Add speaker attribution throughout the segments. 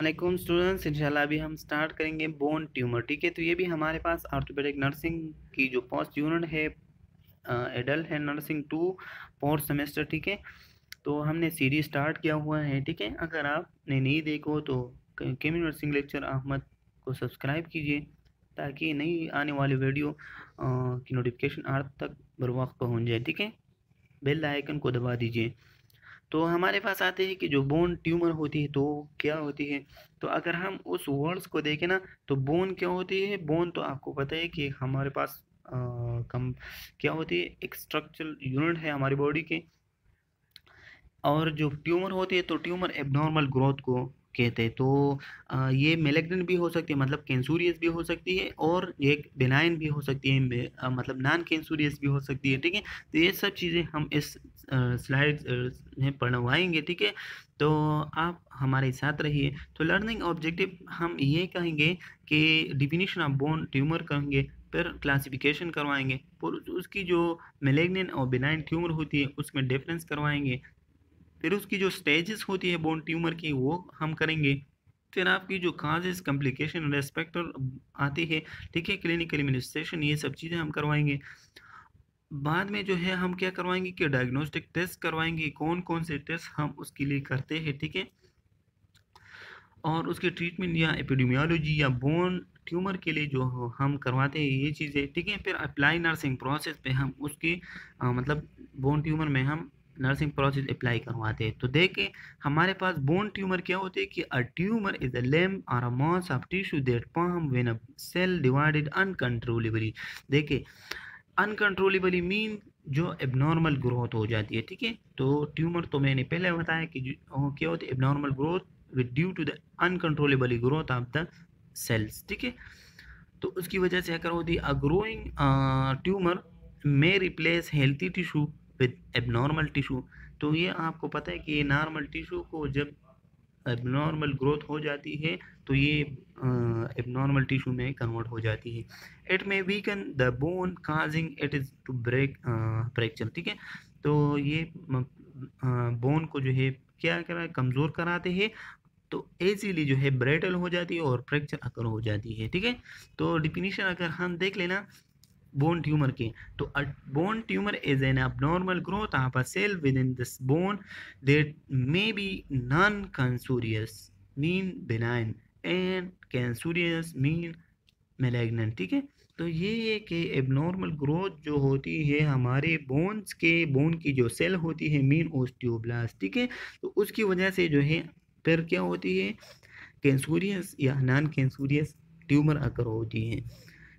Speaker 1: वालेकुम स्टूडेंट्स, इंशाल्लाह अभी हम स्टार्ट करेंगे बोन ट्यूमर। ठीक है, तो ये भी हमारे पास ऑर्थोपेडिक नर्सिंग की जो पोस्ट यूनिट है, एडल्ट है नर्सिंग 2 फोर्थ सेमेस्टर। ठीक है, तो हमने सीरीज स्टार्ट किया हुआ है। ठीक है, अगर आपने नहीं देखो तो केमी नर्सिंग लेक्चर अहमद को सब्सक्राइब कीजिए ताकि नई आने वाली वीडियो की नोटिफिकेशन आप तक बर वक्त पहुँच जाए। ठीक है, बेल आइकन को दबा दीजिए। तो हमारे पास आते हैं कि जो बोन ट्यूमर होती है तो क्या होती है। तो अगर हम उस वर्ड्स को देखें ना, तो बोन क्या होती है। बोन तो आपको पता है कि हमारे पास कम क्या होती है, एक स्ट्रक्चरल यूनिट है हमारी बॉडी के। और जो ट्यूमर होती है तो ट्यूमर एबनॉर्मल ग्रोथ को कहते हैं। तो ये मेलिग्नेंट भी हो सकती है, मतलब कैंसुरियस भी हो सकती है, और एक बेनाइन भी हो सकती है, मतलब नॉन कैंसुरियस भी हो सकती है। ठीक है, तो ये सब चीज़ें हम इस स्लाइड में पढ़वाएंगे। ठीक है, तो आप हमारे साथ रहिए। तो लर्निंग ऑब्जेक्टिव हम ये कहेंगे कि डिफिनीशन ऑफ बोन ट्यूमर कहेंगे, फिर क्लासिफिकेशन करवाएंगे, और उसकी जो मेलिग्नेंट और बेनाइन ट्यूमर होती है उसमें डिफरेंस करवाएंगे। फिर उसकी जो स्टेजेस होती है बोन ट्यूमर की वो हम करेंगे। फिर आपकी जो काजेस कॉम्प्लिकेशन रेस्पेक्टर आती है, ठीक है, क्लिनिकल इम्यूनाइजेशन, ये सब चीज़ें हम करवाएंगे। बाद में जो है हम क्या करवाएंगे कि डायग्नोस्टिक टेस्ट करवाएंगे, कौन कौन से टेस्ट हम उसके लिए करते हैं। ठीक है, और उसके ट्रीटमेंट या एपिडेमियोलॉजी या बोन ट्यूमर के लिए जो हम करवाते हैं ये चीज़ें। ठीक है, फिर अप्लाई नर्सिंग प्रोसेस पे हम उसकी मतलब बोन ट्यूमर में हम नर्सिंग प्रोसेस अप्लाई करवाते हैं। तो देखें, हमारे पास बोन ट्यूमर क्या होते हैं कि a tumour is a limb और a mass of tissue that form when a cell divided uncontrollably. देखिए, अनकंट्रोलेबली मीन जो एबनॉर्मल ग्रोथ हो जाती है। ठीक है, तो ट्यूमर तो मैंने पहले बताया कि क्या होती है, abnormal growth with due to the uncontrollably growth of the cells. ठीक है, तो उसकी वजह से अगर होती है a growing tumour may replace healthy tissue with abnormal tissue. तो ये आपको पता है कि ये नॉर्मल टिश्यू को जब एबनॉर्मल ग्रोथ हो जाती है तो ये एबनॉर्मल टिश्यू में कन्वर्ट हो जाती है। It may weaken the bone causing it is to break fracture. ठीक है, तो ये बोन को जो है क्या करा, कमज़ोर कराते हैं, तो इजीली जो है ब्रेटल हो जाती है और फ्रैक्चर अकर हो जाती है। ठीक है, तो डिफिनीशन अगर हम देख लेना बोन ट्यूमर के, तो a bone tumor is an abnormal growth of a cell within this bone that may be non-cancerous mean benign and cancerous mean malignant। ठीक है, तो ये है कि एबनॉर्मल ग्रोथ जो होती है हमारे बोन्स के, बोन की जो सेल होती है मीन ओस्टियोब्लास्ट। ठीक है, तो उसकी वजह से जो है फिर क्या होती है, कैंसुरियस या नॉन कैंसुरियस ट्यूमर अकर होती है।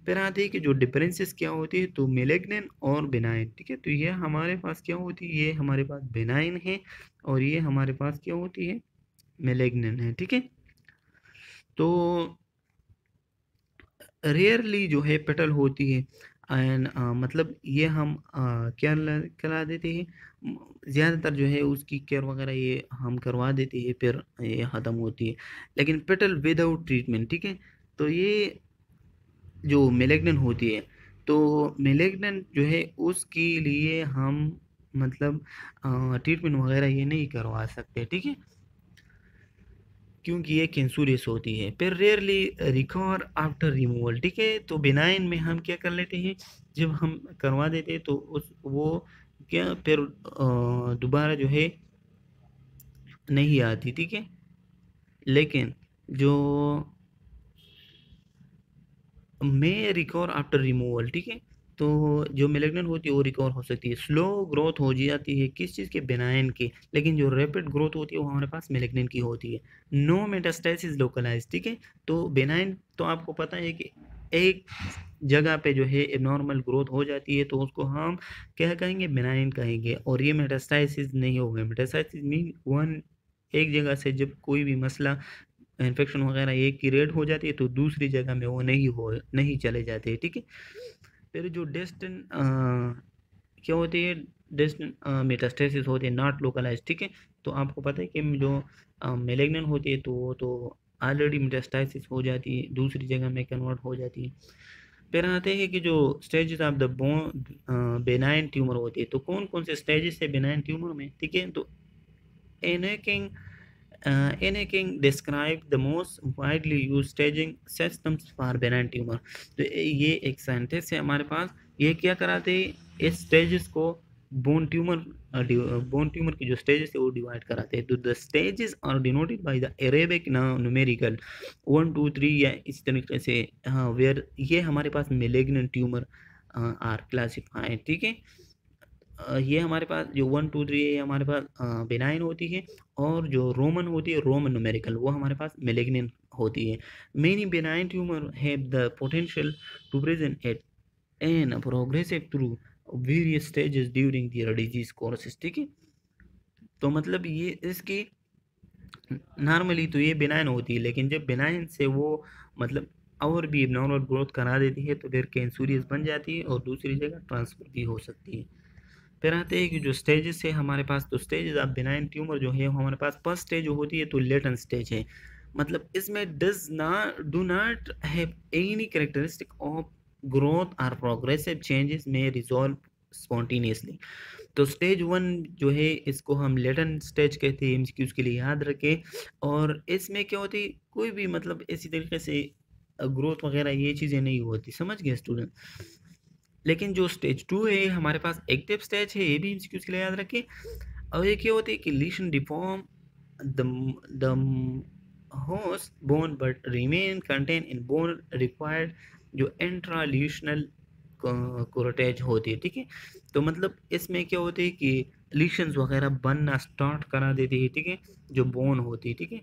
Speaker 1: फिर आते हैं कि जो डिफरेंसेस क्या होती है, तो मेलेग्नेंट और बेनाइन। ठीक है, तो ये हमारे पास क्या होती है, ये हमारे पास बेनाइन है, और ये हमारे पास क्या होती है, मेलेग्नेंट है। ठीक है, तो रेयरली जो है पेटल होती है, एंड मतलब ये हम क्या करा देते हैं, ज़्यादातर जो है उसकी केयर वगैरह ये हम करवा देते हैं, फिर ये ख़त्म होती है। लेकिन पेटल विदाउट ट्रीटमेंट, ठीक है, तो ये जो मेलेग्नेंट होती है, तो मेलेग्नेंट जो है उसके लिए हम मतलब ट्रीटमेंट वगैरह ये नहीं करवा सकते। ठीक है, क्योंकि ये कैंसुरियस होती है। फिर रेयरली रिकवर आफ्टर रिमूवल। ठीक है, तो बेनाइन में हम क्या कर लेते हैं, जब हम करवा देते हैं तो उस वो क्या फिर दोबारा जो है नहीं आती। ठीक है, लेकिन जो में रिकवर आफ्टर रिमूवल। ठीक है, तो जो मेलेग्नेंट होती है वो रिकवर हो सकती है, स्लो ग्रोथ हो जाती है किस चीज़ के, बेनाइन की, लेकिन जो रैपिड ग्रोथ होती है वो हमारे पास मेलेग्नेंट की होती है। No metastasis localize. ठीक है, तो बेनाइन तो आपको पता है कि एक जगह पे जो है एबनॉर्मल ग्रोथ हो जाती है तो उसको हम क्या कहेंगे, बेनाइन कहेंगे, और ये मेटास्टाइसिस नहीं होगा। मेटास्टाइसिस मीन वन, एक जगह से जब कोई भी मसला इन्फेक्शन वगैरह एक की रेड हो जाती है तो दूसरी जगह में वो नहीं चले जाते। ठीक है, फिर जो डेस्टिन क्या होती है, डेस्टिन मेटास्टेसिस होती है, नॉट लोकलाइज। ठीक है, तो आपको पता है कि जो मेलेग्नेंट होती है तो वो तो ऑलरेडी मेटास्टेसिस हो जाती है, दूसरी जगह में कन्वर्ट हो जाती है। फिर आते हैं कि जो stages of the bone benign tumour होती है, तो कौन कौन से स्टेजेस है बेनाइन ट्यूमर में। ठीक है, तो एनेकिंग Anne King described the most widely used staging systems for benign tumor. तो ये एक साइंटिस्ट है हमारे पास, ये क्या कराते हैं इस स्टेजेस को बोन ट्यूमर की जो स्टेजेस है वो डिवाइड कराते हैं। तो the stages are denoted by the Arabic numerical 1 2 3 या इस तरीके से, वेयर ये हमारे पास मेलिग्नेंट ट्यूमर आर क्लासिफाइड, ठीक है। ये हमारे पास जो 1 2 3 है हमारे पास बेनाइन होती है, और जो रोमन होती है रोमन न्यूमेरिकल वो हमारे पास मेलिग्नेंट होती है। Many benign tumour have the potential to present at an progressive through various stages during their disease courses, ठीक है। तो मतलब ये इसकी नॉर्मली तो ये बेनाइन होती है, लेकिन जब बेनाइन से वो मतलब और भी नॉर्मल ग्रोथ करा देती है तो फिर कैंसरियस बन जाती है और दूसरी जगह ट्रांसफर भी हो सकती है। फिर आते हैं कि जो स्टेजेस है हमारे पास, तो स्टेजेस ऑफ बेनाइन ट्यूमर जो है हमारे पास फर्स्ट स्टेज जो होती है तो लेटेंट स्टेज है, मतलब इसमें do not have any characteristic of growth और प्रोग्रेसिव चेंजेस में रिजॉल्व स्पॉन्टेनियसली। तो स्टेज 1 जो है इसको हम लेटेंट स्टेज कहते हैं, एमसीक्यूज के लिए याद रखें। और इसमें क्या होती है कोई भी मतलब इसी तरीके से ग्रोथ वगैरह ये चीज़ें नहीं होती, समझ गए स्टूडेंट। लेकिन जो स्टेज 2 है हमारे पास एक्टिव स्टेज है, ये भी एमसीक्यूज के लिए याद रखें। और ये क्या होती है कि लीशन deform the host bone but remain contain in bone required जो इंट्राल्यूशनल कोरोटेज होती है, ठीक है। तो मतलब इसमें क्या होती है कि लीशंस वगैरह बनना स्टार्ट करा देती है, ठीक है, जो बोन होती है, ठीक है।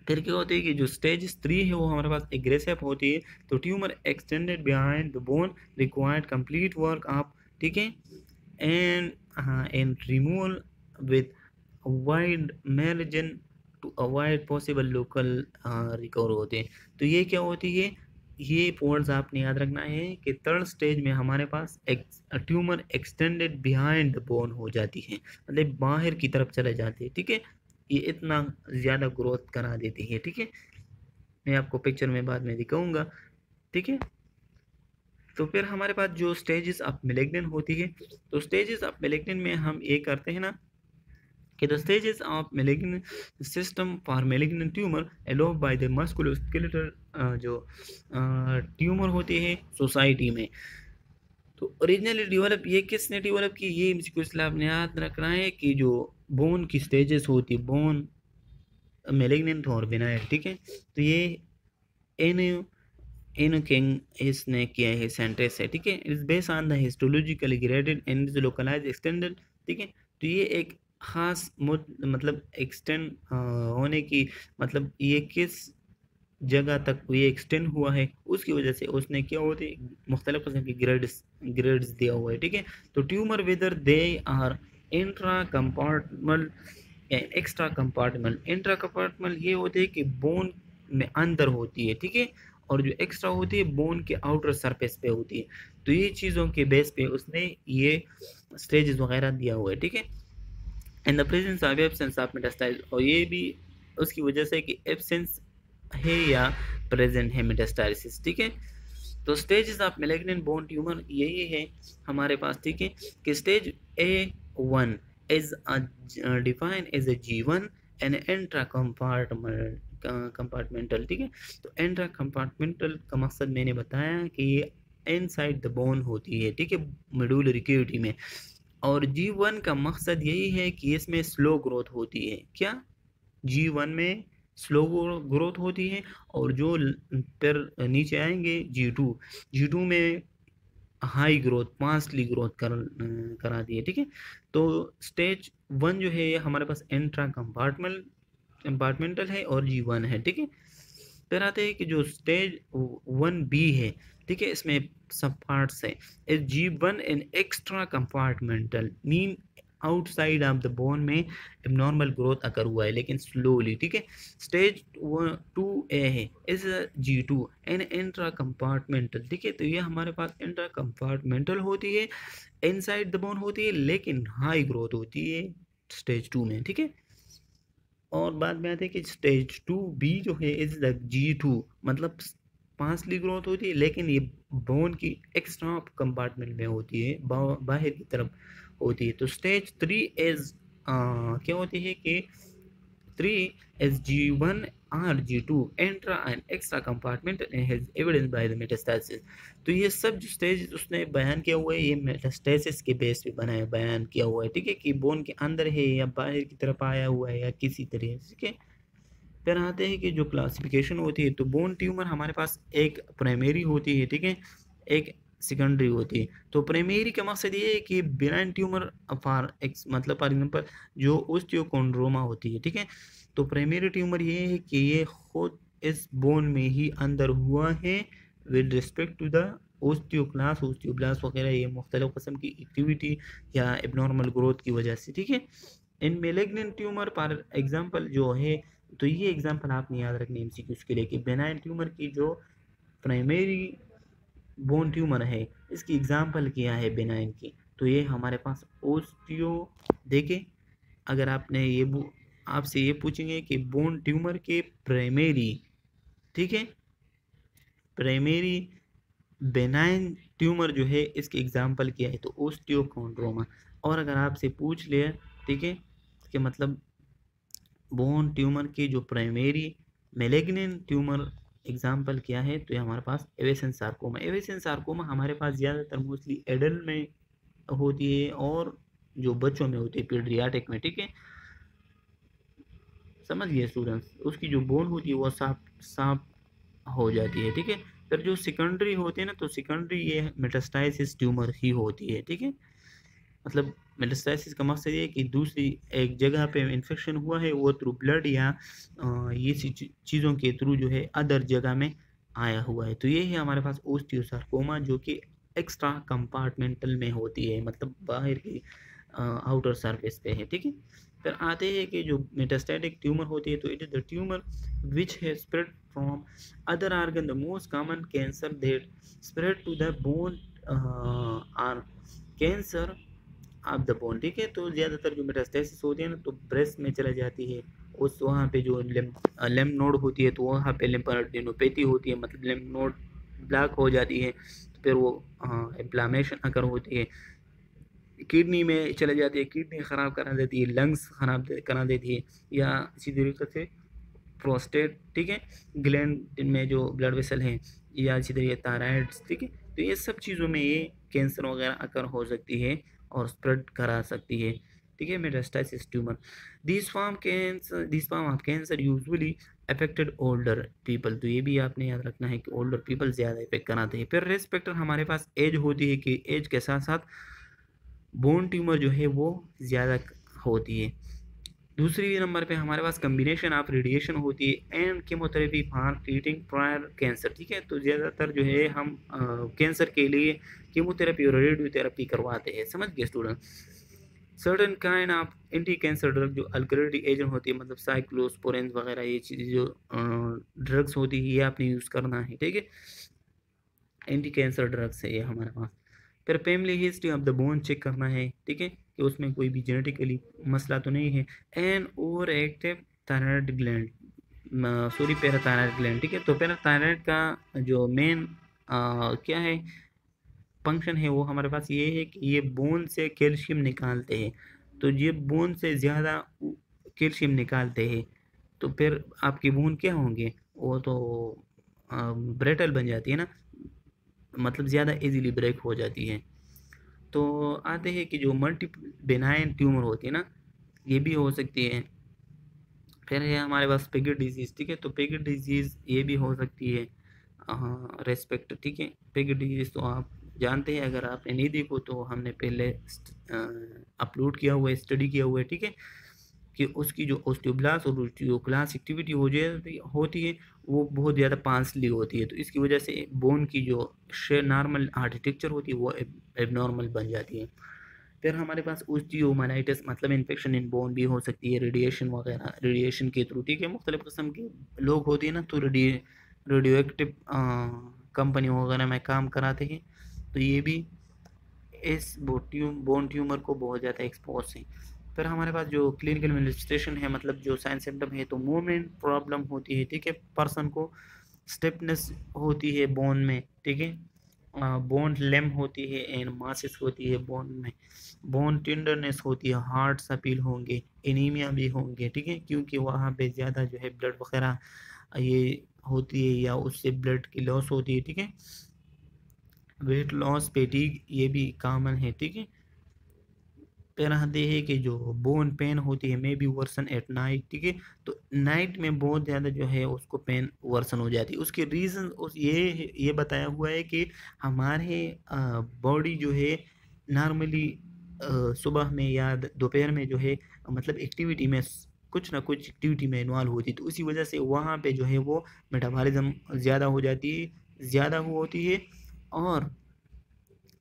Speaker 1: फिर क्या होती है कि जो स्टेज 3 है वो हमारे पास एग्रेसिव होती है, तो tumour extended behind the bone required complete work आप, ठीक है, and removal with wide margin to avoid possible local recover होते हैं। तो ये क्या होती है, ये पॉइंट्स आपने याद रखना है कि थर्ड स्टेज में हमारे पास tumour extended behind the bone हो जाती है, मतलब बाहर की तरफ चले जाती है, ठीक है। ये इतना ज़्यादा ग्रोथ करा देती है, ठीक है। मैं आपको पिक्चर में बाद में दिखाऊंगा, ठीक है। तो फिर हमारे पास जो स्टेजेस ऑफ मैलिग्नेंट होती है, तो स्टेजेस ऑफ मैलिग्नेंट में हम ये करते हैं ना कि the stages of malignant system for malignant tumour allow by the musculoskeletal जो ट्यूमर होती है सोसाइटी में। तो ओरिजिनली डेवलप ये किसने डेवलप की, ये मुझको आपने याद रखना है कि जो बोन की स्टेजेस होती है, बोन मैलिग्नेंट और बेनाइन, ठीक है। तो ये एन इन किंग इसने किया है सेंटेंस है, ठीक है। Is based on the histologically graded and is localise extended, ठीक है। तो ये एक खास मतलब एक्सटेंड होने की मतलब ये किस जगह तक ये एक्सटेंड हुआ है उसकी वजह से उसने क्या होते मुख्तलिफ किस्म की ग्रेड्स दिया हुआ है, ठीक है। तो tumour whether they are intra compartmental या एक्स्ट्रा कंपार्टमेंटल, इंट्रा कंपार्टमेंटल ये होते हैं कि बोन में अंदर होती है, ठीक है, और जो एक्स्ट्रा होती है बोन के आउटर सरफेस पे होती है। तो ये चीज़ों के बेस पे उसने ये स्टेजेस वगैरह दिया हुआ है, ठीक है। In the presence of absence of metastasise, और ये भी उसकी वजह से कि एब्सेंस है या प्रेजेंट है मेटास्टाइसिस, ठीक है। तो stages of malignant bone tumour यही है हमारे पास, ठीक है, कि stage A1 is defined as a G1 and intra compartmental, ठीक है। तो इंट्रा कंपार्टमेंटल का मकसद मैंने बताया कि ये इनसाइड द बोन होती है, ठीक है, मेडुलरी कैविटी में। और G1 का मकसद यही है कि इसमें स्लो ग्रोथ होती है, क्या G1 में स्लो ग्रोथ होती है, और जो फिर नीचे आएंगे G2 में हाई ग्रोथ फास्टली ग्रोथ कराती है, ठीक है। तो स्टेज 1 जो है हमारे पास इंट्रा कंपार्टमेंटल है और G1 है, ठीक है। फिर आते हैं कि जो स्टेज 1B है, ठीक है, इसमें सब पार्ट्स है। G1 and extra compartmental mean outside of the bone में एबनॉर्मल ग्रोथ अकर हुआ है लेकिन स्लोली, ठीक है। स्टेज 2A है is G2 and intra compartmental, ठीक है। तो ये हमारे पास इंट्रा कंपार्टमेंटल होती है, इनसाइड द बोन होती है लेकिन हाई ग्रोथ होती है स्टेज 2 में, ठीक है। और बाद में आते हैं कि स्टेज 2B जो है इज द G2, मतलब फास्टली ग्रोथ होती है लेकिन ये बोन की एक्स्ट्रा कंपार्टमेंट में होती है, बाहर की तरफ होती है। तो स्टेज 3 इज क्या होती है कि 3 SG1 RG2 enter an extra compartment and has evidence by the metastasis। तो ये सब जो स्टेज उसने बयान किया हुआ है ये मेटास्टेसिस के बेस पे बयान किया हुआ है, ठीक है, कि बोन के अंदर है या बाहर की तरफ आया हुआ है या किसी तरह, ठीक है। फिर आते हैं कि जो क्लासिफिकेशन होती है, तो बोन ट्यूमर हमारे पास एक प्राइमरी होती है, ठीक है, एक सेकेंडरी होती है। तो प्राइमरी का मकसद ये है कि बिनाइन ट्यूमर फॉर मतलब फॉर एग्जांपल जो ओस्टियोकोंड्रोमा होती है, ठीक है। तो प्राइमरी ट्यूमर ये है कि ये खुद इस बोन में ही अंदर हुआ है with respect to the osteoclast osteoblast वगैरह, ये मुख्तलिफ किस्म की एक्टिविटी या एबनॉर्मल ग्रोथ की वजह से, ठीक है। इन मेलिग्नेंट ट्यूमर फॉर एग्जांपल जो है, तो ये एग्जांपल आपने याद रखने एमसीक्यूज के लिए कि बेनाइन ट्यूमर की जो प्राइमरी बोन ट्यूमर है इसकी एग्जांपल क्या है बेनाइन की, तो ये हमारे पास ओस्टियो। देखे अगर आपने ये आपसे ये पूछेंगे कि बोन ट्यूमर के प्राइमरी, ठीक है, प्राइमरी बेनाइन ट्यूमर जो है इसके एग्जांपल क्या है, तो ओस्टियोकोंड्रोमा। और अगर आपसे पूछ लिया, ठीक है, कि मतलब बोन ट्यूमर की जो प्राइमरी मेलिग्नेंट ट्यूमर एग्जाम्पल क्या है, तो ये हमारे पास एवेसन सार्कोमा। एवेसन सार्कोमा हमारे पास ज़्यादातर मोस्टली एडल्ट में होती है और जो बच्चों में होती है पीडियाट्रिक में, ठीक है, समझ गए स्टूडेंट्स। उसकी जो बोन होती है वो साफ हो जाती है, ठीक है। फिर जो सेकेंडरी होती है ना, तो सेकेंडरी ये मेटास्टाइसिस ट्यूमर ही होती है, ठीक है। मतलब मेटास्टासिस का मकसद ये है कि दूसरी एक जगह पे इन्फेक्शन हुआ है वो थ्रू ब्लड या ये चीज़ों के थ्रू जो है अदर जगह में आया हुआ है। तो ये है हमारे पास ओस्टियोसार्कोमा जो कि एक्स्ट्रा कंपार्टमेंटल में होती है, मतलब बाहर की आउटर सरफेस पे है, ठीक है। फिर आते हैं कि जो मेटास्टैटिक ट्यूमर होती है, तो it is the tumour which है spread from other organ. The most common cancer that spread to the bone are cancer of the bone, ठीक है। तो ज़्यादातर जो मेटास्टेसिस होती है ना, तो ब्रेस्ट में चला जाती है, उस वहाँ पे जो लेम्फ नोड होती है, तो वहाँ पे लिम्फेडेनोपैथी होती है, मतलब लेम्फ नोड ब्लॉक हो जाती है, तो फिर वो इन्फ्लामेशन अगर होती है, किडनी में चले जाती है, किडनी ख़राब करा देती है, लंग्स ख़राब करा देती है, या इसी तरीके से प्रोस्टेट, ठीक है, ग्लैंड में जो ब्लड वेसल हैं, या इसी तरीके थायराइड, ठीक है। तो ये सब चीज़ों में ये कैंसर वगैरह अकर हो सकती है और स्प्रेड करा सकती है, ठीक है, metastasis tumour. This form of cancer usually affected older people. तो ये भी आपने याद रखना है कि ओल्डर पीपल ज़्यादा इफेक्ट कराते हैं। फिर रिस्क फैक्टर हमारे पास एज होती है कि एज के साथ साथ बोन ट्यूमर जो है वो ज़्यादा होती है। दूसरी नंबर पे हमारे पास कम्बिनेशन ऑफ रेडिएशन होती है and chemotherapy for treating prior cancer, ठीक है। तो ज़्यादातर जो है हम कैंसर के लिए कीमोथेरेपी और रेडियोथेरेपी करवाते हैं, समझ गए student. Certain kind of anti cancer drug जो अल्कलरी एजेंट होती है, मतलब साइक्लोस्पोरिन वगैरह, ये चीज़ जो ड्रग्स होती है ये आपने यूज़ करना है, ठीक है। एंटी कैंसर ड्रग्स है ये हमारे पास। फिर family history of the bone check करना है, ठीक है, कि उसमें कोई भी जेनेटिकली मसला तो नहीं है। And over active thyroid gland, sorry parathyroid gland, ठीक है। तो पैराथायराइड का जो मेन क्या है फंक्शन है वो हमारे पास ये है कि ये बोन से कैल्शियम निकालते हैं। तो ये बोन से ज़्यादा कैल्शियम निकालते हैं तो फिर आपकी बोन क्या होंगे, वो तो ब्रेटल बन जाती है ना, मतलब ज़्यादा इजीली ब्रेक हो जाती है। तो आते हैं कि जो मल्टीपल बेनाइन ट्यूमर होती है ना, ये भी हो सकती है। फिर है हमारे पास पेगेट डिजीज़, ठीक है। तो पेगेट डिजीज़ ये भी हो सकती है रेस्पेक्ट, ठीक है। पेगेट डिजीज़ तो आप जानते हैं, अगर आपने नहीं देखो तो हमने पहले अपलोड किया हुआ है, स्टडी किया हुआ है, ठीक है, कि उसकी जो ओस्टियोब्लास्ट और ओस्टियोक्लास्ट एक्टिविटी होती है वो बहुत ज़्यादा पांसली होती है। तो इसकी वजह से बोन की जो नॉर्मल आर्किटेक्चर होती है वो एबनॉर्मल बन जाती है। फिर हमारे पास ओस्टियोमाइलाइटिस मतलब इन्फेक्शन इन बोन भी हो सकती है, रेडिएशन वगैरह, रेडिएशन के थ्रू, ठीक है। मुख्तलिफ किस्म के लोग होते हैं ना, तो रेडियो एक्टिव कंपनी वगैरह में काम कराते हैं, तो ये भी इस बोन ट्यूमर को बहुत ज़्यादा एक्सपोज है। फिर हमारे पास जो क्लिनिकल मैनिफेस्टेशन है, मतलब जो साइन सिम्टम है, तो मूवमेंट प्रॉब्लम होती है, ठीक है, पर्सन को स्टिफनेस होती है बोन में, ठीक है, बोन लेम होती है एंड मासिस होती है बोन में, बोन टेंडरनेस होती है, हार्ट्स अपील होंगे, एनीमिया भी होंगे, ठीक है, क्योंकि वहाँ पे ज़्यादा जो है ब्लड वगैरह ये होती है या उससे ब्लड की लॉस होती है, ठीक है। वेट लॉस, फैटीग ये भी कॉमन है, ठीक है। फिर आते हैं कि जो बोन पेन होती है may be worsen at night, ठीक है। तो नाइट में बहुत ज़्यादा जो है उसको पेन वर्सन हो जाती है। उसके रीज़न उस ये बताया हुआ है कि हमारे बॉडी जो है नॉर्मली सुबह में या दोपहर में जो है मतलब एक्टिविटी में कुछ ना कुछ एक्टिविटी में इन्वॉल्व होती है, तो उसी वजह से वहाँ पे जो है वो मेटाबॉलिज्म ज़्यादा हो जाती है, ज़्यादा वो होती है, और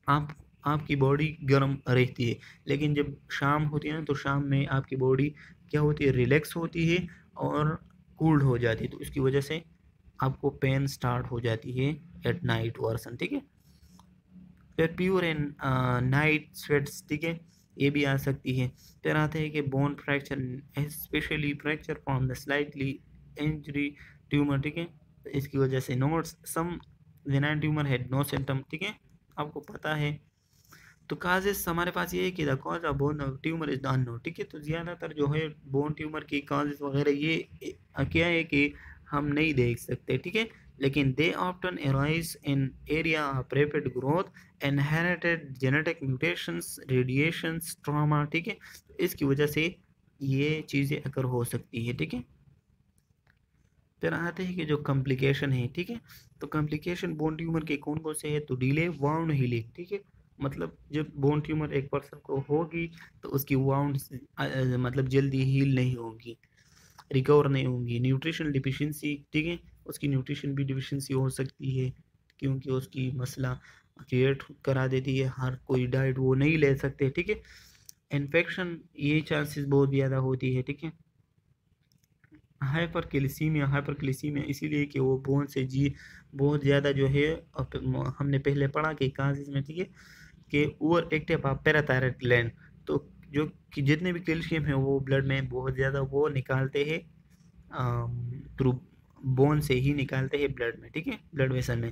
Speaker 1: आप आपकी बॉडी गर्म रहती है। लेकिन जब शाम होती है ना, तो शाम में आपकी बॉडी क्या होती है, रिलैक्स होती है और कूल्ड हो जाती है, तो इसकी वजह से आपको पेन स्टार्ट हो जाती है एट नाइट वर्सन, ठीक है। फिर प्योर एंड नाइट स्वेट्स, ठीक है, ये भी आ सकती है। फिर आते हैं कि bone fracture, specially fracture from the slightly injury tumour, ठीक है, तो इसकी वजह से नोट्स सम वेनाइन ट्यूमर हैड नो सिम्टम, ठीक है, आपको पता है। तो काजेस हमारे पास ये है कि the cause of bone tumour is unknown, ठीक है, तो ज़्यादातर जो है बोन ट्यूमर की काजेस वगैरह ये क्या है कि हम नहीं देख सकते, ठीक है, लेकिन they often arise in area of rapid growth, inherited genetic mutations, radiations, trauma, ठीक है, तो इसकी वजह से ये चीज़ें अगर हो सकती है, ठीक है। फिर आते हैं कि जो कॉम्प्लिकेशन है, ठीक है, तो कॉम्प्लिकेशन बोन ट्यूमर के कौन कौन से हैं, तो डिले वाउंड हीलिंग, ठीक है, मतलब जब बोन ट्यूमर एक पर्सन को होगी तो उसकी वाउंड मतलब जल्दी हील नहीं होगी, रिकवर नहीं होंगी। न्यूट्रिशन डिफिशिएंसी, ठीक है, उसकी न्यूट्रिशन भी डिफिशिएंसी हो सकती है, क्योंकि उसकी मसला क्रिएट करा देती है, हर कोई डाइट वो नहीं ले सकते, ठीक है। इन्फेक्शन ये चांसेस बहुत ज़्यादा होती है, ठीक है। हाइपरक्लिसीमिया इसीलिए कि वो बोन से जी बहुत ज़्यादा जो है हमने पहले पढ़ा कि काजिज में, ठीक है, कि ओवर एक्टिव आप पैराथायरॉइड ग्लैंड, तो जो कि जितने भी कैल्शियम है वो ब्लड में बहुत ज़्यादा वो निकालते हैं थ्रू बोन से ही निकालते हैं ब्लड में, ठीक है, ब्लड वेसल में।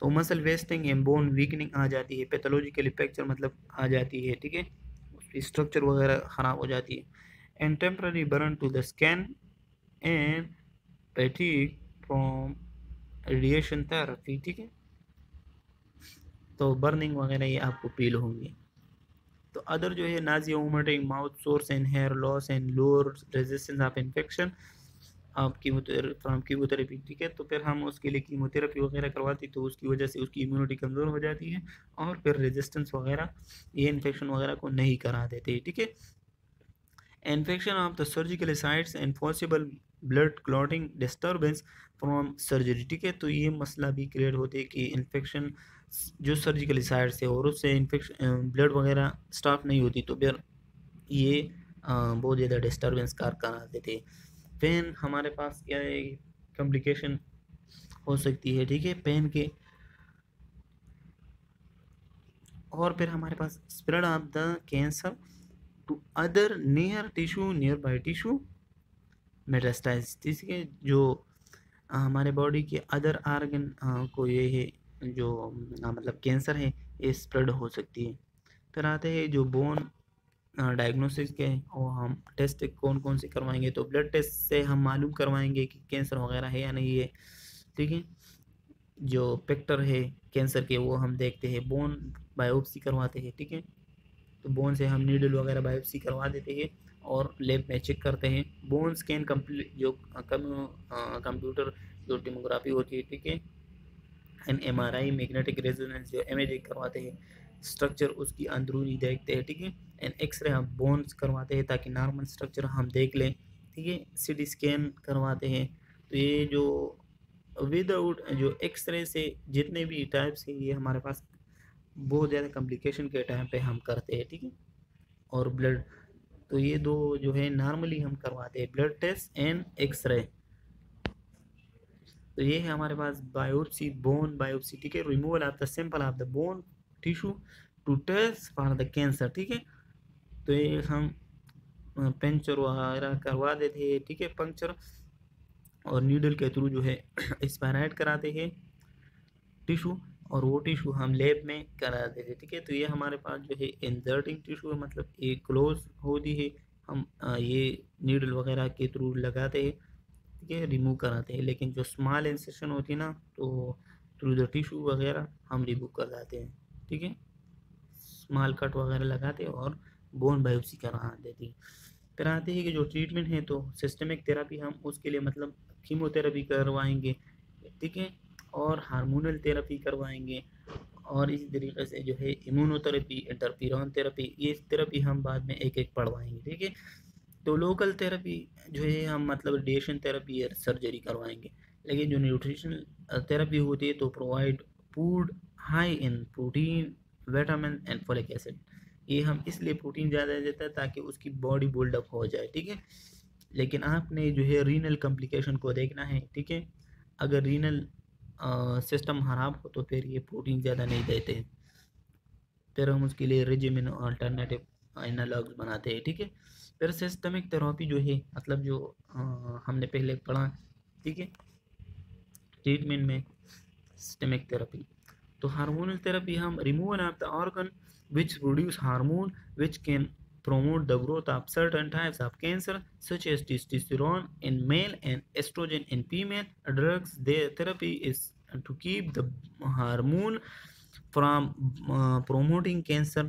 Speaker 1: तो muscle wasting and bone weakening आ जाती है, पैथोलॉजिकली फ्रैक्चर मतलब आ जाती है, ठीक है, उसकी स्ट्रक्चर वगैरह ख़राब हो जाती है। And temporary burn to the scan and fatigue from radiation therapy, ठीक है, तो बर्निंग वगैरह ये आपको फील होंगे। तो अदर जो है nausea, vomiting, mouth sores and hair loss and lower resistance of infection आप कीमोथेरेपी, ठीक है, तो फिर हम उसके लिए कीमोथेरेपी वगैरह करवाती, तो उसकी वजह से उसकी इम्यूनिटी कमज़ोर हो जाती है और फिर रेजिस्टेंस वगैरह ये इन्फेक्शन वगैरह को नहीं करा देते, ठीक है। Infection of the surgical sites and possible blood clotting disturbance from surgery, ठीक है, तो ये मसला भी क्रिएट होते है कि इन्फेक्शन जो सर्जिकल साइड से और उससे इन्फेक्शन ब्लड वगैरह स्टॉप नहीं होती, तो फिर ये बहुत ज़्यादा डिस्टर्बेंस कार करा देते हैं। पेन हमारे पास क्या है, कॉम्प्लिकेशन हो सकती है, ठीक है, पेन के। और फिर हमारे पास spread of the cancer to other near tissue, nearby tissue, metastasise, ठीक है, जो हमारे बॉडी के अदर आर्गन को ये है जो मतलब कैंसर है ये स्प्रेड हो सकती है। फिर आते हैं जो बोन डायग्नोसिस के, और हम टेस्ट कौन कौन से करवाएंगे, तो ब्लड टेस्ट से हम मालूम करवाएंगे कि कैंसर वगैरह है या नहीं है, ठीक है। जो पेक्टर है कैंसर के वो हम देखते हैं, बोन बायोप्सी करवाते हैं, ठीक है, तो बोन से हम नीडल वगैरह बायोप्सी करवा देते हैं और लैब में चेक करते हैं। बोन स्कैन कंप्लीट जो कंप्यूटर जो टिमोग्राफी होती है, ठीक है, एंड एमआरआई मैग्नेटिक रेजोनेंस जो इमेजिंग करवाते हैं, स्ट्रक्चर उसकी अंदरूनी देखते हैं, ठीक है, एंड एक्सरे हम बोन्स करवाते हैं ताकि नॉर्मल स्ट्रक्चर हम देख लें, ठीक है, सीटी स्कैन करवाते हैं। तो ये जो विदाउट जो एक्सरे से जितने भी टाइप्स हैं ये हमारे पास बहुत ज़्यादा कॉम्प्लिकेशन के टाइम पे हम करते हैं, ठीक है। और ब्लड, तो ये दो जो है नॉर्मली हम करवाते हैं, ब्लड टेस्ट एंड एक्सरे। तो ये है हमारे पास बायोप्सी, बोन बायोप्सी, ठीक है, removal of the sample of the bone tissue to test for the cancer, ठीक है, तो ये हम पंचर वगैरह करवा देते हैं, ठीक है, पंक्चर और नीडल के थ्रू जो है एक्सपायराइड कराते हैं टिश्यू, और वो टिश्यू हम लैब में कराते थे, ठीक है। तो ये हमारे पास जो है इंसर्टिंग टिश्यू है, मतलब एक क्लोज होती है, हम ये नीडल वगैरह के थ्रू लगाते हैं, ठीक है, रिमूव कराते हैं। लेकिन जो स्मॉल इंसेशन होती है ना, तो थ्रू द टिश्यू वगैरह हम रिमूव कर जाते हैं, ठीक है, स्मॉल कट वगैरह लगाते हैं और बोन बायोप्सी करा देती है। फिर आते हैं कि जो ट्रीटमेंट है, तो सिस्टमिक थेरेपी हम उसके लिए मतलब कीमोथेरेपी करवाएंगे, ठीक है, और हार्मोनल थेरेपी करवाएंगे, और इसी तरीके से जो है इम्यूनोथेरेपी, इंटरफेरॉन थेरेपी, ये थेरेपी हम बाद में एक एक पढ़वाएंगे, ठीक है। तो लोकल थेरेपी जो है हम मतलब रेडिएशन थेरेपी या सर्जरी करवाएंगे। लेकिन जो न्यूट्रिशनल थेरेपी होती है, तो provide food high in protein, vitamin and folic acid. ये हम इसलिए प्रोटीन ज़्यादा देते हैं ताकि उसकी बॉडी बिल्डअप हो जाए, ठीक है। लेकिन आपने जो है रीनल कॉम्प्लिकेशन को देखना है, ठीक है। अगर रीनल सिस्टम खराब हो तो फिर ये प्रोटीन ज़्यादा नहीं देते हैं, फिर हम उसके लिए रेजिमिन अल्टरनेटिव एनालॉग्स बनाते हैं, ठीक है। फिर सिस्टमिक थेरेपी जो है मतलब जो हमने पहले पढ़ा, ठीक है, ट्रीटमेंट में सिस्टमिक थेरेपी। तो हार्मोनल थेरेपी हम removal of the organ which produce hormone which can promote the growth of certain types of cancer such as testosterone in male and estrogen in female. Drugs their therapy is to keep the hormone from promoting cancer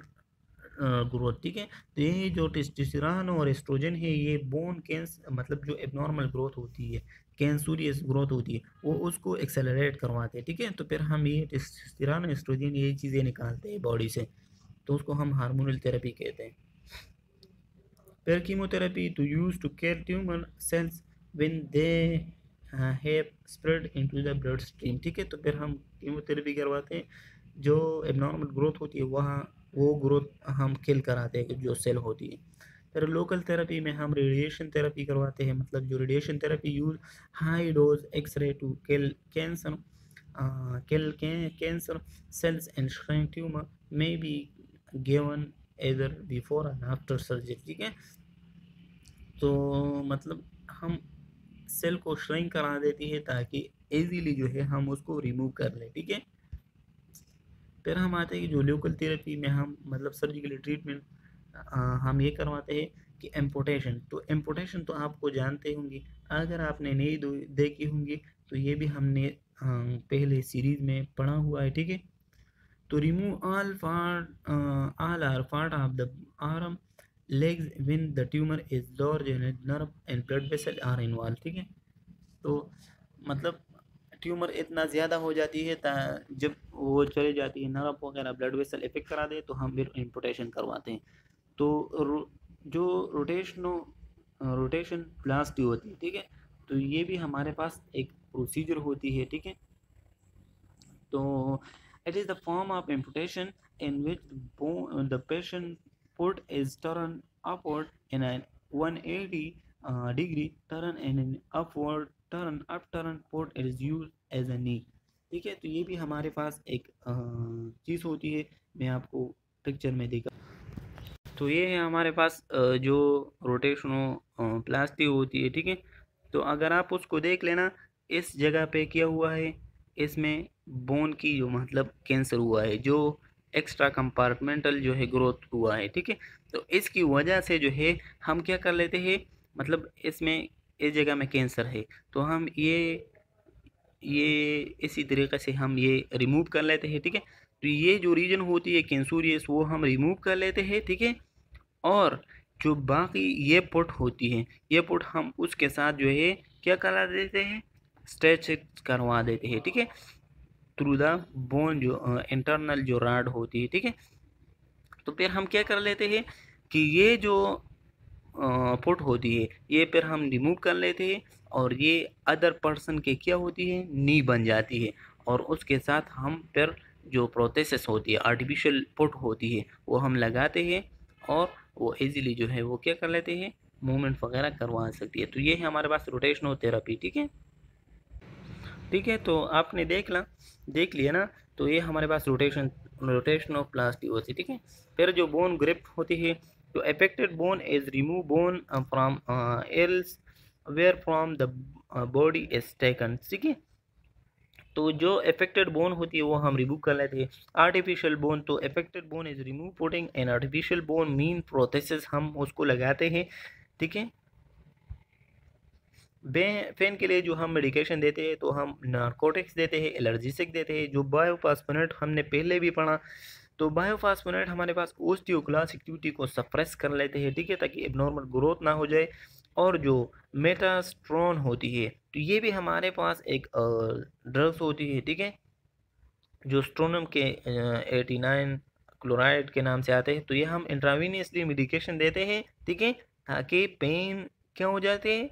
Speaker 1: growth, ठीक है। तो ये जो testosterone और oestrogen है, ये bone cancer मतलब जो एबनॉर्मल ग्रोथ होती है, कैंसरियस ग्रोथ होती है, वो उसको एक्सेलरेट करवाते हैं, ठीक है। तो फिर हम ये टेस्टोस्टेरोन एस्ट्रोजन ये चीज़ें निकालते हैं बॉडी से, तो उसको हम हार्मोनल थेरेपी कहते हैं। फिर chemotherapy to use to kill tumour cells when they have spread into the blood stream, ठीक है। तो फिर हम कीमोथेरेपी करवाते हैं, जो एबनॉर्मल ग्रोथ होती है वहाँ वो ग्रोथ हम किल कराते हैं जो सेल होती है। फिर लोकल थेरेपी में हम रेडिएशन थेरेपी करवाते हैं, मतलब जो radiation therapy use high dose x-ray to kill cancer, cancer cells and shrink tumour may be given either before and after surgery, ठीक है। तो मतलब हम सेल को श्रिंक करा देती है ताकि इजीली जो है हम उसको रिमूव कर लें, ठीक है। फिर हम आते हैं कि जो लोकल थेरेपी में हम मतलब सर्जिकल ट्रीटमेंट हम ये करवाते हैं कि एम्पुटेशन। तो एम्पुटेशन तो आपको जानते होंगे, अगर आपने नहीं देखी होंगी तो ये भी हमने पहले सीरीज में पढ़ा हुआ है, ठीक है। तो remove all are part of the arm legs when the tumor is large and nerve and blood vessel are involved, ठीक है। तो मतलब ट्यूमर इतना ज़्यादा हो जाती है जब वो चले जाती है, नर्व वगैरह ब्लड वेसल इफेक्ट करा दे, तो हम फिर इम्पुटेशन करवाते हैं। तो जो रोटेशन प्लास्टी होती है, ठीक है, तो ये भी हमारे पास एक प्रोसीजर होती है, ठीक है। तो it is the form of amputation in which the patient foot is turned upward in a 180 degree turn and an upward turn foot is used as a knee, ठीक है। तो ये भी हमारे पास एक चीज़ होती है, मैं आपको पिक्चर में दिखा। तो ये है हमारे पास जो रोटेशनो प्लास्टी होती है, ठीक है। तो अगर आप उसको देख लेना, इस जगह पे क्या हुआ है, इसमें बोन की जो मतलब कैंसर हुआ है, जो एक्स्ट्रा कंपार्टमेंटल जो है ग्रोथ हुआ है, ठीक है। तो इसकी वजह से जो है हम क्या कर लेते हैं, मतलब इसमें इस जगह में कैंसर है, तो हम ये इसी तरीके से हम ये रिमूव कर लेते हैं, ठीक है। तो ये जो रीजन होती है कैंसरियस, वो हम रिमूव कर लेते हैं, ठीक है। और जो बाकी ये पुट होती है, ये पुट हम उसके साथ जो है क्या करा देते हैं, स्ट्रेच करवा देते हैं, ठीक है, थ्रू द बोन, जो इंटरनल जो राड होती है, ठीक है। तो फिर हम क्या कर लेते हैं कि ये जो पुट होती है, ये फिर हम रिमूव कर लेते हैं, और ये अदर पर्सन के क्या होती है, नी बन जाती है। और उसके साथ हम फिर जो प्रोसेस होती है, आर्टिफिशियल पुट होती है, वो हम लगाते हैं, और वो इजीली जो है वो क्या कर लेते हैं, मूवमेंट वगैरह करवा सकती है। तो ये है हमारे पास रोटेशनल थेरेपी, ठीक है। ठीक है, तो आपने देख लिया ना। तो ये हमारे पास रोटेशनल प्लास्टी होती है, ठीक है। फिर जो बोन ग्रिप होती है, तो affected bone is remove bone from elsewhere from the body is taken, ठीक है। तो जो अफेक्टेड बोन होती है वो हम रिमूव कर लेते हैं। आर्टिफिशियल बोन, तो affected bone is remove putting an artificial bone mean prosthesis, हम उसको लगाते हैं, ठीक है। पेन के लिए जो हम मेडिकेशन देते हैं तो हम नारकोटिक्स देते हैं, एलर्जिसिक देते हैं। जो बायोफास्फोनेट हमने पहले भी पढ़ा, तो बायोफास्फोनेट हमारे पास ओस्टियोक्लास्ट एक्टिविटी को सप्रेस कर लेते हैं, ठीक है, ताकि एबनॉर्मल ग्रोथ ना हो जाए। और जो मेटास्ट्रोन होती है तो ये भी हमारे पास एक ड्रग्स होती है, ठीक है, जो स्ट्रोनम के 89 क्लोराइड के नाम से आते हैं। तो ये हम इंट्रावीनियसली मेडिकेशन देते हैं, ठीक है, ताकि पेन क्या हो जाते हैं,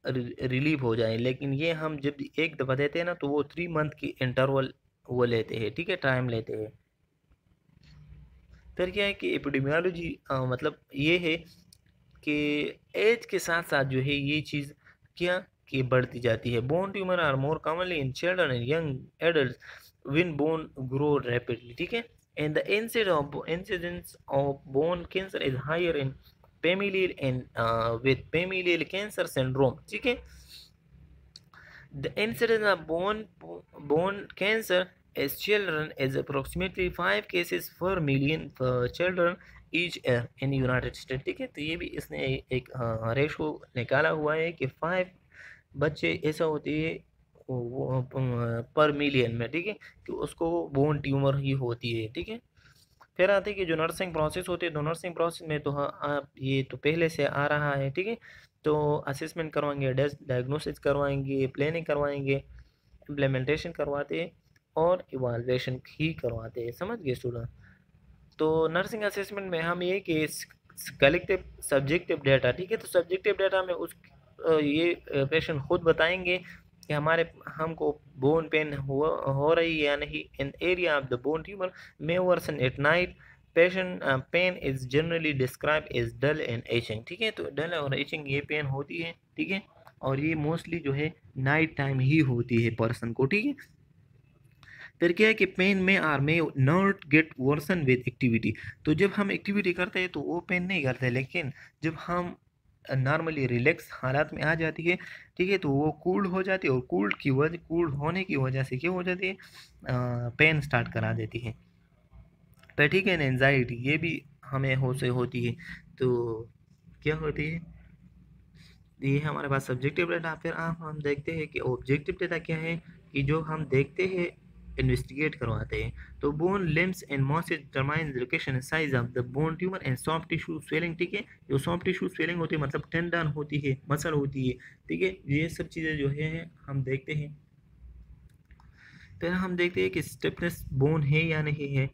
Speaker 1: रिलीव हो जाए। लेकिन ये हम जब एक दफ़ा देते हैं ना तो वो 3 मंथ की इंटरवल वो लेते हैं, ठीक है, टाइम लेते हैं। फिर क्या है कि एपिडेमियोलॉजी मतलब ये है कि एज के साथ साथ जो है ये चीज़ क्या कि बढ़ती जाती है। Bone tumour are more commonly in children and young adult when bone grow rapidly, ठीक है, and the incidence of bone cancer is higher in familial and with familial cancer syndrome, ठीक है। The incidence of bone cancer as children is approximately 5 cases per million for children each year in United States, ठीक है। तो ये भी इसने एक ratio निकाला हुआ है कि 5 बच्चे ऐसा होती है वो पर मिलियन में, ठीक है, कि उसको बोन ट्यूमर ही होती है, ठीक है। फिर आते हैं कि जो नर्सिंग प्रोसेस होती है, तो नर्सिंग प्रोसेस में तो हाँ आप ये तो पहले से आ रहा है, ठीक है। तो असेसमेंट करवाएंगे, डायग्नोसिस करवाएंगे, प्लानिंग करवाएंगे, इम्प्लीमेंटेशन करवाते हैं और इवाल्वेशन ही करवाते हैं, समझ गए स्टूडेंट। तो नर्सिंग असेसमेंट में हम ये कि कलेक्टिव सब्जेक्टिव डाटा, ठीक है, तो सब्जेक्टिव डाटा में उस ये पेशेंट खुद बताएंगे कि हमारे हमको बोन पेन हो रही है या नहीं। In area of the bone tumour may worsen at night, patient pain is generally describe as dull and aching, ठीक है। तो डल और एचिंग ये पेन होती है, ठीक है, और ये मोस्टली जो है नाइट टाइम ही होती है पर्सन को, ठीक है। फिर क्या है कि pen may or may not get worsen with activity, तो जब हम एक्टिविटी करते हैं तो वो पेन नहीं करते, लेकिन जब हम नॉर्मली रिलैक्स हालात में आ जाती है, ठीक है, तो वो कूल्ड हो जाती है, और कूल्ड होने की वजह से क्या हो जाती है, पेन स्टार्ट करा देती है। पैटिक एंड एंजाइटी ये भी हमें हो से होती है। तो क्या होती है, ये हमारे पास सब्जेक्टिव डेटा। फिर हम देखते हैं कि ऑब्जेक्टिव डेटा क्या है, कि जो हम देखते हैं इन्वेस्टिगेट करवाते हैं। तो bone limbs and mosses determine location size of the bone tumour and soft tissue swelling, ठीक है। जो सॉफ्ट टिश्यू स्वेलिंग होती है मतलब टेंडन होती है, मसल होती है, ठीक है, ये सब चीज़ें जो है हम देखते हैं। फिर हम देखते हैं कि स्टिफनेस बोन है या नहीं है,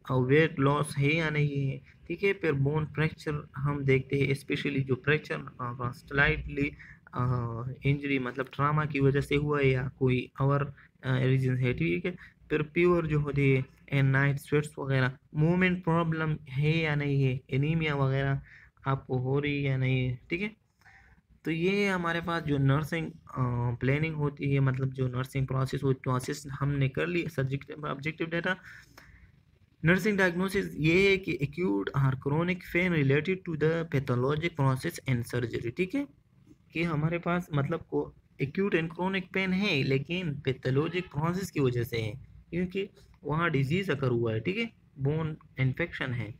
Speaker 1: और वेट लॉस है या नहीं है, ठीक है। फिर बोन फ्रैक्चर हम देखते हैं, स्पेशली जो फ्रैक्चर स्लाइटली इंजरी मतलब ट्रामा की वजह से हुआ है या कोई और रीजन है, ठीक है। फिर प्योर जो होती है एंड नाइट स्वेट्स वगैरह, मूवमेंट प्रॉब्लम है या नहीं है, एनीमिया वगैरह आपको हो रही है या नहीं है, ठीक है। तो ये हमारे पास जो नर्सिंग प्लानिंग होती है, मतलब जो नर्सिंग प्रोसेस होती है, प्रोसेस हमने कर ली। Subjective objective data, nursing diagnosis ये है कि एक्यूट और chronic pain related to the pathologic process and surgery, ठीक है, कि हमारे पास मतलब को एक्यूट एंड क्रोनिक पेन है लेकिन पैथोलॉजिक प्रोसेस की वजह से है, क्योंकि वहाँ डिजीज अकर हुआ है, ठीक है, बोन इन्फेक्शन है।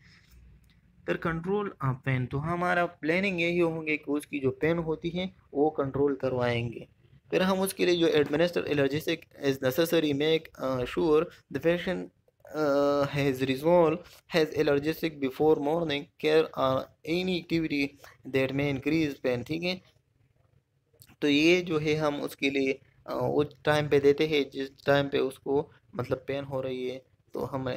Speaker 1: फिर कंट्रोल पेन, तो हमारा प्लानिंग यही होंगे कि उसकी जो पेन होती है वो कंट्रोल करवाएंगे। फिर हम उसके लिए जो administer allergic is necessary make sure the patient has resolved has allergic before morning care or any activity that may increase pain, ठीक है। तो ये जो है हम उसके लिए उस टाइम पे देते हैं जिस टाइम पे उसको मतलब पेन हो रही है, तो हम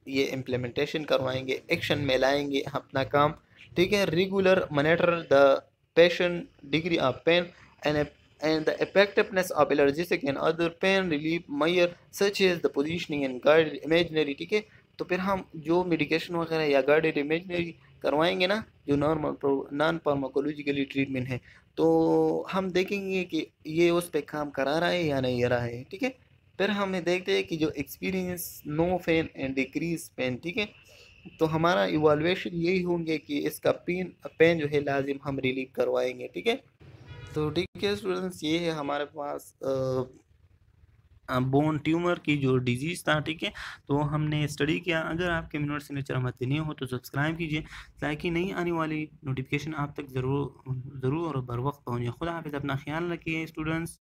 Speaker 1: ये इम्प्लीमेंटेशन करवाएंगे, एक्शन में लाएंगे अपना काम, ठीक है। Regular monitor the patient degree of pain and the effectiveness of allergic and other pain relief measure such as the positioning and guided imaginary, ठीक है। तो फिर हम जो मेडिकेशन वगैरह या गाइडेड इमेजनरी करवाएंगे ना, जो नॉन फार्माकोलॉजिकली ट्रीटमेंट है, तो हम देखेंगे कि ये उस पे काम करा रहा है या नहीं करा है, ठीक है। फिर हमें देखते हैं कि जो experience no pain and decrease pain, ठीक है। तो हमारा इवाल्वेशन यही होंगे कि इसका पेन पेन जो है लाजिम हम रिलीव करवाएंगे, ठीक है। तो ठीक है स्टूडेंट्स, ये है हमारे पास बोन ट्यूमर की जो डिजीज़ था, ठीक है। तो हमने स्टडी किया। अगर आपके मिनट सिग्नेचर हमसे नहीं हो तो सब्सक्राइब कीजिए ताकि नई आने वाली नोटिफिकेशन आप तक ज़रूर ज़रूर और बर वक्त पहुँचे। खुदा हाफिज़, अपना ख्याल रखिए स्टूडेंट्स।